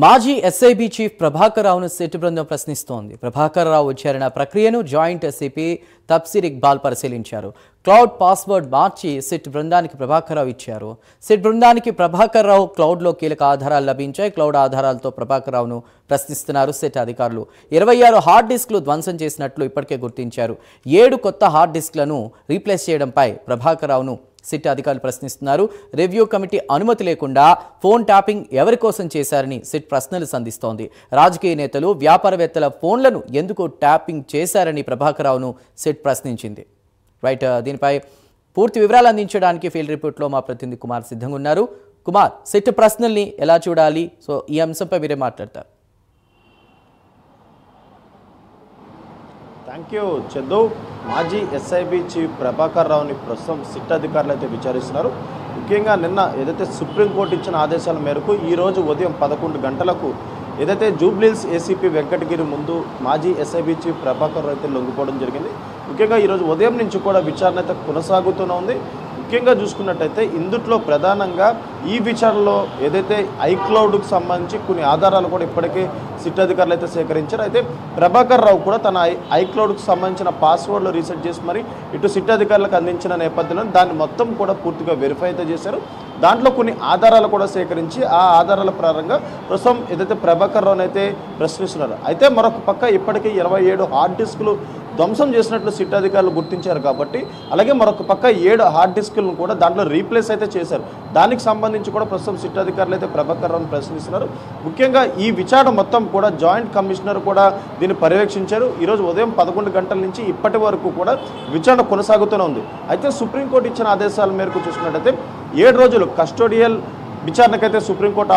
మాజీ SIB chief Prabhakar రావును SIT బృందం ప్రశ్నిస్తోంది. ప్రభాకర్ రావు విచారణ ప్రక్రియను జాయింట్ ఎస్ఐపి తప్సీర్ ఇక్బాల్ పరిశీలించారు. క్లౌడ్ పాస్వర్డ్ మార్చి సిట్ బృందానికి ప్రభాకర్ రావు ఇచ్చారు. సిట్ బృందానికి ప్రభాకర్ రావు క్లౌడ్లో కీలక ఆధారాలు లభించాయి. క్లౌడ్ ఆధారాలతో ప్రభాకర్ రావును ప్రశ్నిస్తున్నారు సిట్ అధికారులు. 26 హార్డ్ డిస్క్లు ధ్వంసం చేసినట్లు ఇప్పటికే గుర్తించారు. 7 కొత్త హార్డ్ డిస్క్లను రీప్లేస్ చేయడంపై ప్రభాకర్ రావును సిట్ అధికారులు ప్రశ్నిస్తున్నారు. రివ్యూ కమిటీ అనుమతి లేకుండా ఫోన్ ట్యాపింగ్ ఎవరి కోసం చేశారని సిట్ ప్రశ్నలు సంధిస్తోంది. రాజకీయ నేతలు, వ్యాపారవేత్తల ఫోన్లను ఎందుకు ట్యాపింగ్ చేశారని ప్రభాకర్ రావును సిట్ ప్రశ్నించింది. రైట్, దీనిపై పూర్తి వివరాలు అందించడానికి ఫీల్డ్ రిపోర్ట్లో మా ప్రతినిధి కుమార్ సిద్ధంగా ఉన్నారు. కుమార్, సిట్ ప్రశ్నల్ని ఎలా చూడాలి? సో ఈ అంశంపై మీరే మాట్లాడతారు. Thank you Chandu. మాజీ ఎస్ఐబి చీఫ్ ప్రభాకర్ రావుని ప్రస్తుతం సిట్ అధికారులు అయితే విచారిస్తున్నారు. ముఖ్యంగా నిన్న ఏదైతే సుప్రీంకోర్టు ఇచ్చిన ఆదేశాల మేరకు ఈరోజు ఉదయం 11 గంటలకు ఏదైతే జూబ్లీహిల్స్ ఏసీపీ వెంకటగిరి ముందు మాజీ ఎస్ఐబి చీఫ్ ప్రభాకర్ రావు అయితే లొంగిపోవడం జరిగింది. ముఖ్యంగా ఈరోజు ఉదయం నుంచి కూడా విచారణ అయితే కొనసాగుతూనే ఉంది. ముఖ్యంగా చూసుకున్నట్టయితే ఇందుట్లో ప్రధానంగా ఈ విచారణలో ఏదైతే ఐక్లౌడ్కి సంబంధించి కొన్ని ఆధారాలు కూడా ఇప్పటికే సిట్ అధికారులు అయితే సేకరించారు. అయితే ప్రభాకర్ రావు కూడా తన ఐక్లౌడ్కి సంబంధించిన పాస్వర్డ్లు రీసెట్ చేసి మరి ఇటు సిట్ అధికారులకు అందించిన నేపథ్యంలో దాన్ని మొత్తం కూడా పూర్తిగా వెరిఫై అయితే చేశారు. దాంట్లో కొన్ని ఆధారాలు కూడా సేకరించి ఆ ఆధారాల ప్రకారంగా ప్రస్తుతం ఏదైతే ప్రభాకర్ రావుని అయితే ప్రశ్నిస్తున్నారు. అయితే మరొక పక్క ఇప్పటికీ 27 హార్డ్ డిస్కులు ధ్వంసం చేసినట్లు సిట్ అధికారులు గుర్తించారు కాబట్టి, అలాగే మరొక పక్క 7 హార్డ్ డిస్కులను కూడా దాంట్లో రీప్లేస్ అయితే చేశారు. దానికి సంబంధించి కూడా ప్రస్తుతం సిట్ అధికారులు అయితే ప్రభాకర్ రావుని ప్రశ్నిస్తున్నారు. ముఖ్యంగా ఈ విచారణ మొత్తం కూడా జాయింట్ కమిషనర్ కూడా దీన్ని పర్యవేక్షించారు. ఈరోజు ఉదయం 11 గంటల నుంచి ఇప్పటి వరకు కూడా విచారణ కొనసాగుతూనే ఉంది. అయితే సుప్రీంకోర్టు ఇచ్చిన ఆదేశాల మేరకు చూసుకున్నట్టయితే 7 రోజులు కస్టోడియల్ విచారణకైతే సుప్రీంకోర్టు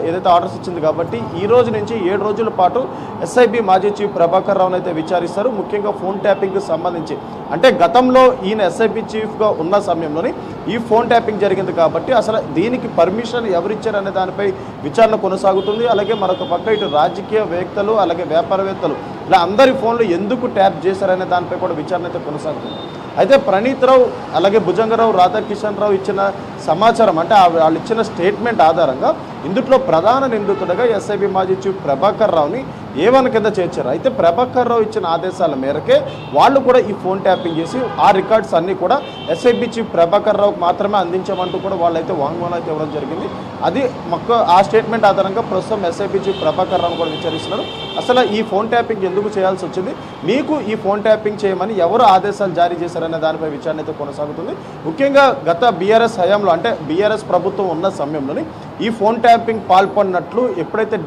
ఏదైతే ఆర్డర్స్ ఇచ్చింది కాబట్టి ఈ రోజు నుంచి 7 రోజుల పాటు ఎస్ఐబి మాజీ చీఫ్ ప్రభాకర్ రావును అయితే విచారిస్తారు. ముఖ్యంగా ఫోన్ ట్యాపింగ్కి సంబంధించి అంటే గతంలో ఈయన ఎస్ఐబి చీఫ్గా ఉన్న సమయంలోని ఈ ఫోన్ ట్యాపింగ్ జరిగింది కాబట్టి అసలు దీనికి పర్మిషన్ ఎవరిచ్చారనే దానిపై విచారణ కొనసాగుతుంది. అలాగే మరొక పక్క ఇటు రాజకీయవేత్తలు అలాగే వ్యాపారవేత్తలు ఇలా అందరి ఫోన్లు ఎందుకు ట్యాప్ చేశారనే దానిపై కూడా విచారణ అయితే కొనసాగుతుంది. అయితే ప్రణీత్ రావు అలాగే భుజంగరావు, రాధాకిషన్ రావు ఇచ్చిన సమాచారం అంటే వాళ్ళు ఇచ్చిన స్టేట్మెంట్ ఆధారంగా ఇందులో ప్రధాన నిందితుడిగా ఎస్ఐబి మాజీ చీఫ్ ప్రభాకర్ రావుని A1 కింద చేర్చారు. అయితే ప్రభాకర్ రావు ఇచ్చిన ఆదేశాల మేరకే వాళ్ళు కూడా ఈ ఫోన్ ట్యాపింగ్ చేసి ఆ రికార్డ్స్ అన్నీ కూడా ఎస్ఐబి చీఫ్ ప్రభాకర్ రావుకి మాత్రమే అందించామంటూ కూడా వాళ్ళైతే వాంగ్మూలం అయితే ఇవ్వడం జరిగింది. అది ఆ స్టేట్మెంట్ ఆధారంగా ప్రస్తుతం ఎస్ఐబి చీఫ్ ప్రభాకర్ రావు కూడా విచారిస్తున్నారు. అసలు ఈ ఫోన్ ట్యాపింగ్ ఎందుకు చేయాల్సి వచ్చింది, మీకు ఈ ఫోన్ ట్యాపింగ్ చేయమని ఎవరు ఆదేశాలు జారీ చేశారనే దానిపై విచారణ అయితే కొనసాగుతుంది. ముఖ్యంగా గత బీఆర్ఎస్ హయాంలో అంటే బీఆర్ఎస్ ప్రభుత్వం ఉన్న సమయంలోని ఈ ఫోన్ ట్యాపింగ్ పాల్పడినట్లు ఎప్పుడైతే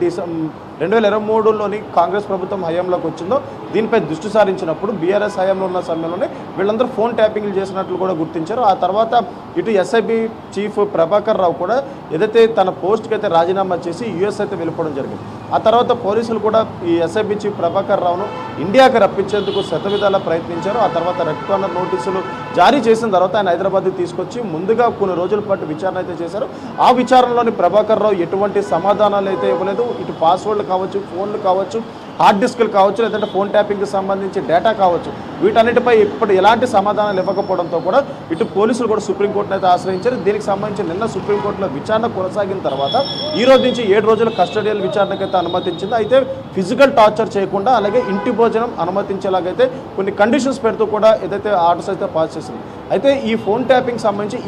2023లోని కాంగ్రెస్ ప్రభుత్వం హయాంలోకి వచ్చిందో దీనిపై దృష్టి సారించినప్పుడు బీఆర్ఎస్ హయాంలో ఉన్న సమయంలోనే వీళ్ళందరూ ఫోన్ ట్యాపింగ్లు చేసినట్లు కూడా గుర్తించారు. ఆ తర్వాత ఇటు ఎస్ఐబి చీఫ్ ప్రభాకర్ రావు కూడా ఏదైతే తన పోస్ట్కి అయితే రాజీనామా చేసి యుఎస్ అయితే వెళ్ళిపోవడం జరిగింది. ఆ తర్వాత పోలీసులు కూడా ఈ ఎస్ఐబి చీఫ్ ప్రభాకర్ రావును ఇండియాకి రప్పించేందుకు శతవిధాలా ప్రయత్నించారు. ఆ తర్వాత రెడ్ కార్నర్ నోటీసులు జారీ చేసిన తర్వాత ఆయన హైదరాబాద్కి తీసుకొచ్చి ముందుగా కొన్ని రోజుల పాటు విచారణ అయితే చేశారు. ఆ విచారణలోని ప్రభాకర్ రావు ఎటువంటి సమాధానాలు అయితే ఇవ్వలేదు. ఇటు పాస్వర్డ్లు కావచ్చు, ఫోన్లు కావచ్చు, హార్డ్ డిస్క్లు కావచ్చు, లేదంటే ఫోన్ ట్యాపింగ్కి సంబంధించి డేటా కావచ్చు, వీటన్నిటిపై ఇప్పుడు ఎలాంటి సమాధానాలు ఇవ్వకపోవడంతో కూడా ఇటు పోలీసులు కూడా సుప్రీంకోర్టును అయితే ఆశ్రయించారు. దీనికి సంబంధించి నిన్న సుప్రీంకోర్టులో విచారణ కొనసాగిన తర్వాత ఈ రోజు నుంచి 7 రోజుల కస్టడియల్ విచారణకైతే అనుమతించింది. అయితే ఫిజికల్ టార్చర్ చేయకుండా అలాగే ఇంటి భోజనం అనుమతించేలాగైతే కొన్ని కండిషన్స్ పెడుతూ కూడా ఏదైతే ఆర్డర్స్ అయితే పాస్ చేసింది. అయితే ఈ ఫోన్ ట్యాపింగ్ సంబంధించి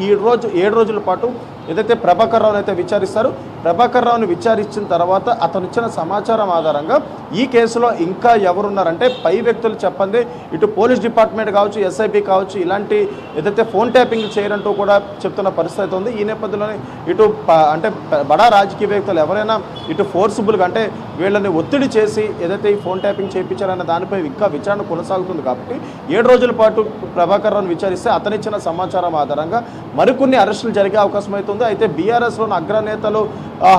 7 రోజుల పాటు ఏదైతే ప్రభాకర్ రావుని అయితే విచారిస్తారు. ప్రభాకర్ రావుని విచారించిన తర్వాత అతను ఇచ్చిన సమాచారం ఆధారంగా ఈ కేసులో ఇంకా ఎవరున్నారంటే పై వ్యక్తులు చెప్పండి ఇటు పోలీస్ డిపార్ట్మెంట్ కావచ్చు, ఎస్ఐబి కావచ్చు, ఇలాంటి ఏదైతే ఫోన్ ట్యాపింగ్ చేయరంటూ కూడా చెప్తున్న పరిస్థితి ఉంది. ఈ నేపథ్యంలోనే ఇటు అంటే బడా రాజకీయవేత్తలు ఎవరైనా ఇటు ఫోర్సిబుల్గా అంటే వీళ్ళని ఒత్తిడి చేసి ఏదైతే ఈ ఫోన్ ట్యాపింగ్ చేయించారన్న దానిపై ఇంకా విచారణ కొనసాగుతుంది కాబట్టి 7 రోజుల పాటు ప్రభాకర్ రావుని విచారిస్తే అతనిచ్చిన సమాచారం ఆధారంగా మరికొన్ని అరెస్టులు జరిగే అవకాశం అవుతుంది. అయితే బీఆర్ఎస్లోని అగ్రనేతలు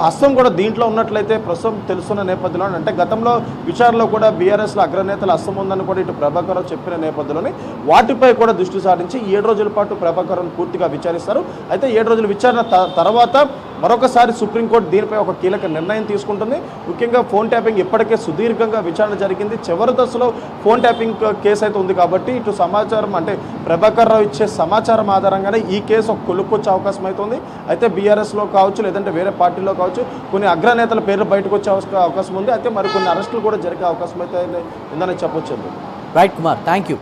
హస్తం కూడా దీంట్లో ఉన్నట్లయితే ప్రస్తుతం తెలుస్తున్న నేపథ్యంలో అంటే గతంలో విచారణలో కూడా బీఆర్ఎస్లో అగ్రనేతల హస్తం ఉందని కూడా ఇటు ప్రభాకర్ రావు చెప్పిన నేపథ్యంలోనే వాటిపై కూడా దృష్టి సారించి 7 రోజుల పాటు ప్రభాకర్ రావుని పూర్తిగా విచారిస్తారు. అయితే 7 రోజుల విచారణ తర్వాత మరొకసారి సుప్రీంకోర్టు దీనిపై ఒక కీలక నిర్ణయం తీసుకుంటుంది. ముఖ్యంగా ఫోన్ ట్యాపింగ్ ఇప్పటికే సుదీర్ఘంగా విచారణ జరిగింది. చివరి దశలో ఫోన్ ట్యాపింగ్ కేసు అయితే ఉంది కాబట్టి ఇటు సమాచారం అంటే ప్రభాకర్ రావు ఇచ్చే సమాచారం ఆధారంగానే ఈ కేసు ఒక కొలుక్కొచ్చే అవకాశం అవుతుంది. అయితే బీఆర్ఎస్లో కావచ్చు, లేదంటే వేరే పార్టీలో కావచ్చు, కొన్ని అగ్రనేతల పేర్లు బయటకు వచ్చే అవకాశం ఉంది. అయితే మరికొన్ని అరెస్టులు కూడా జరిగే అవకాశం అయితే ఉందని చెప్పొచ్చు. Right Kumar, thank you.